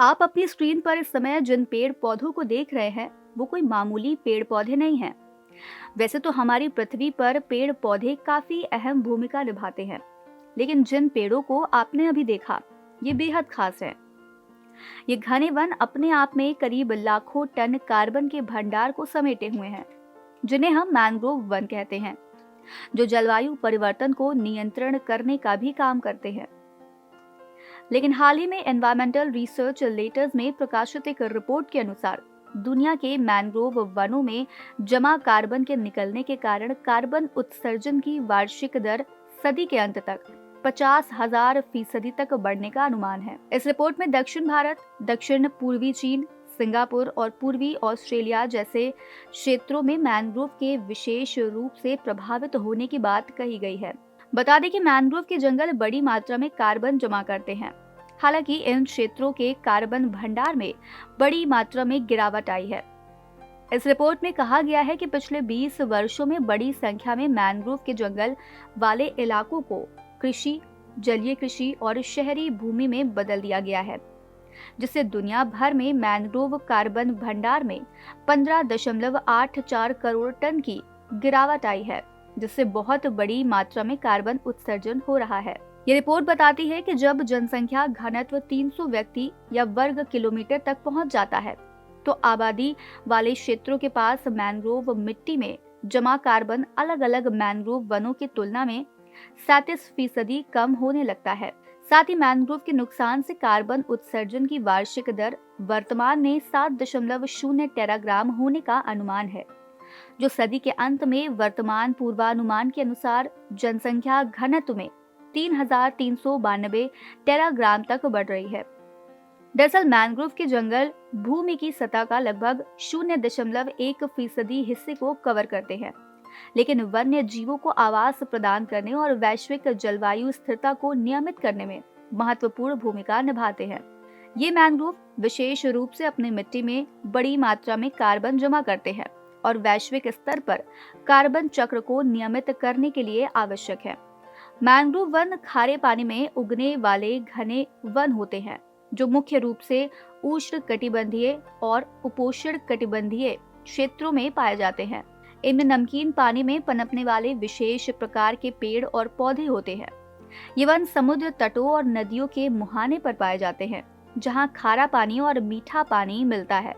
आप अपनी स्क्रीन पर इस समय जिन पेड़ पौधों को देख रहे हैं वो कोई मामूली पेड़ पौधे नहीं हैं। वैसे तो हमारी पृथ्वी पर पेड़ पौधे काफी अहम भूमिका निभाते हैं, लेकिन जिन पेड़ों को आपने अभी देखा ये बेहद खास है। ये घने वन अपने आप में करीब लाखों टन कार्बन के भंडार को समेटे हुए हैं, जिन्हें हम मैंग्रोव वन कहते हैं, जो जलवायु परिवर्तन को नियंत्रण करने का भी काम करते हैं। लेकिन हाल ही में एनवायरमेंटल रिसर्च लेटर्स में प्रकाशित एक रिपोर्ट के अनुसार दुनिया के मैंग्रोव वनों में जमा कार्बन के निकलने के कारण कार्बन उत्सर्जन की वार्षिक दर सदी के अंत तक 50,000% तक बढ़ने का अनुमान है। इस रिपोर्ट में दक्षिण भारत, दक्षिण पूर्वी चीन, सिंगापुर और पूर्वी ऑस्ट्रेलिया जैसे क्षेत्रों में मैंग्रोव के विशेष रूप से प्रभावित होने की बात कही गई है। बता दें कि मैंग्रोव के जंगल बड़ी मात्रा में कार्बन जमा करते हैं। हालांकि इन क्षेत्रों के कार्बन भंडार में बड़ी मात्रा में गिरावट आई है। इस रिपोर्ट में कहा गया है कि पिछले 20 वर्षों में बड़ी संख्या में मैंग्रोव के जंगल वाले इलाकों को कृषि, जलीय कृषि और शहरी भूमि में बदल दिया गया है, जिससे दुनिया भर में मैंग्रोव कार्बन भंडार में 15.84 करोड़ टन की गिरावट आई है, जिससे बहुत बड़ी मात्रा में कार्बन उत्सर्जन हो रहा है। ये रिपोर्ट बताती है कि जब जनसंख्या घनत्व 300 व्यक्ति या वर्ग किलोमीटर तक पहुंच जाता है, तो आबादी वाले क्षेत्रों के पास मैंग्रोव मिट्टी में जमा कार्बन अलग अलग मैंग्रोव वनों की तुलना में 37% कम होने लगता है। साथ ही मैंग्रोव के नुकसान से कार्बन उत्सर्जन की वार्षिक दर वर्तमान में 7.0 टेराग्राम होने का अनुमान है, जो सदी के अंत में वर्तमान पूर्वानुमान के अनुसार जनसंख्या घनत्व में 3,392 टेराग्राम तक बढ़ रही है। दरअसल मैंग्रोव के जंगल भूमि की सतह का लगभग 0.1% हिस्से को कवर करते हैं, लेकिन वन्य जीवों को आवास प्रदान करने और वैश्विक जलवायु स्थिरता को नियमित करने में महत्वपूर्ण भूमिका निभाते हैं। ये मैंग्रोव विशेष रूप से अपनी मिट्टी में बड़ी मात्रा में कार्बन जमा करते हैं और वैश्विक स्तर पर कार्बन चक्र को नियमित करने के लिए आवश्यक है। मैंग्रोव वन खारे पानी में उगने वाले घने वन होते हैं, जो मुख्य रूप से उष्ण कटिबंधीय और उपोष्ण कटिबंधीय क्षेत्रों में पाए जाते हैं। इनमें नमकीन पानी में पनपने वाले विशेष प्रकार के पेड़ और पौधे होते हैं। ये वन समुद्र तटों और नदियों के मुहाने पर पाए जाते हैं, जहां खारा पानी और मीठा पानी मिलता है।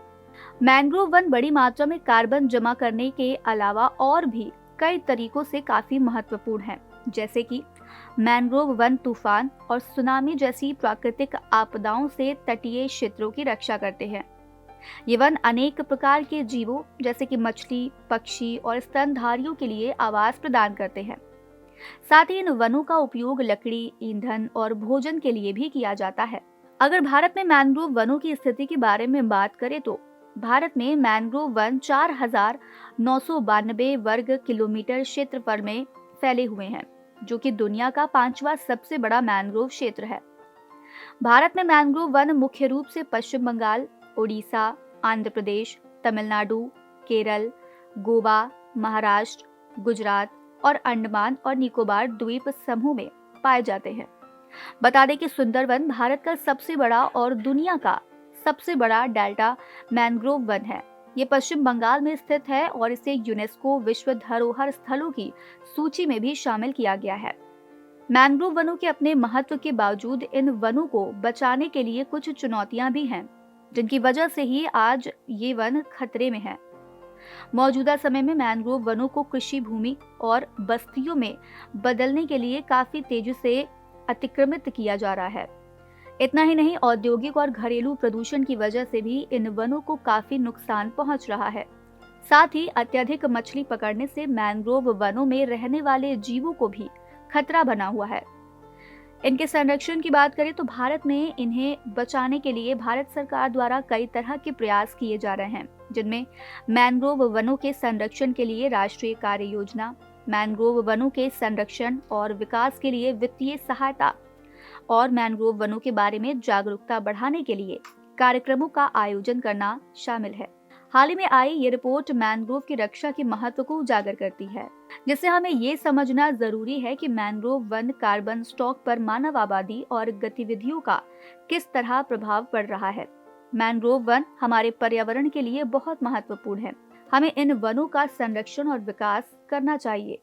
मैंग्रोव वन बड़ी मात्रा में कार्बन जमा करने के अलावा और भी कई तरीकों से काफी महत्वपूर्ण है, जैसे कि मैंग्रोव वन तूफान और सुनामी जैसी प्राकृतिक आपदाओं से तटीय क्षेत्रों की रक्षा करते हैं। ये वन अनेक प्रकार के जीवों जैसे कि मछली, पक्षी और स्तनधारियों के लिए आवास प्रदान करते हैं। साथ ही इन वनों का उपयोग लकड़ी, ईंधन और भोजन के लिए भी किया जाता है। अगर भारत में मैंग्रोव वनों की स्थिति के बारे में बात करें तो भारत में मैंग्रोव वन 4,992 वर्ग किलोमीटर क्षेत्रफल में फैले हुए हैं, जो कि दुनिया का 5वां सबसे बड़ा मैंग्रोव क्षेत्र है। भारत में मैंग्रोव वन मुख्य रूप से पश्चिम बंगाल, ओडिशा, आंध्र प्रदेश, तमिलनाडु, केरल, गोवा, महाराष्ट्र, गुजरात और अंडमान और निकोबार द्वीप समूह में पाए जाते हैं। बता दें कि सुंदरवन भारत का सबसे बड़ा और दुनिया का सबसे बड़ा डेल्टा मैंग्रोव वन है। ये पश्चिम बंगाल में स्थित है और इसे यूनेस्को विश्व धरोहर स्थलों की सूची में भी शामिल किया गया है। मैंग्रोव वनों के अपने महत्व के बावजूद इन वनों को बचाने के लिए कुछ चुनौतियां भी हैं, जिनकी वजह से ही आज ये वन खतरे में है। मौजूदा समय में मैंग्रोव वनों को कृषि भूमि और बस्तियों में बदलने के लिए काफी तेजी से अतिक्रमित किया जा रहा है। इतना ही नहीं, औद्योगिक और घरेलू प्रदूषण की वजह से भी इन वनों को काफी नुकसान पहुंच रहा है। साथ ही अत्यधिक मछली पकड़ने से मैंग्रोव वनों में रहने वाले जीवों को भी खतरा बना हुआ है। इनके संरक्षण की बात करें तो भारत में इन्हें बचाने के लिए भारत सरकार द्वारा कई तरह के प्रयास किए जा रहे हैं, जिनमें मैंग्रोव वनों के संरक्षण के लिए राष्ट्रीय कार्य योजना, मैंग्रोव वनों के संरक्षण और विकास के लिए वित्तीय सहायता और मैंग्रोव वनों के बारे में जागरूकता बढ़ाने के लिए कार्यक्रमों का आयोजन करना शामिल है। हाल ही में आई ये रिपोर्ट मैंग्रोव की रक्षा के महत्व को उजागर करती है, जिससे हमें ये समझना जरूरी है कि मैंग्रोव वन कार्बन स्टॉक पर मानव आबादी और गतिविधियों का किस तरह प्रभाव पड़ रहा है। मैंग्रोव वन हमारे पर्यावरण के लिए बहुत महत्वपूर्ण है। हमें इन वनों का संरक्षण और विकास करना चाहिए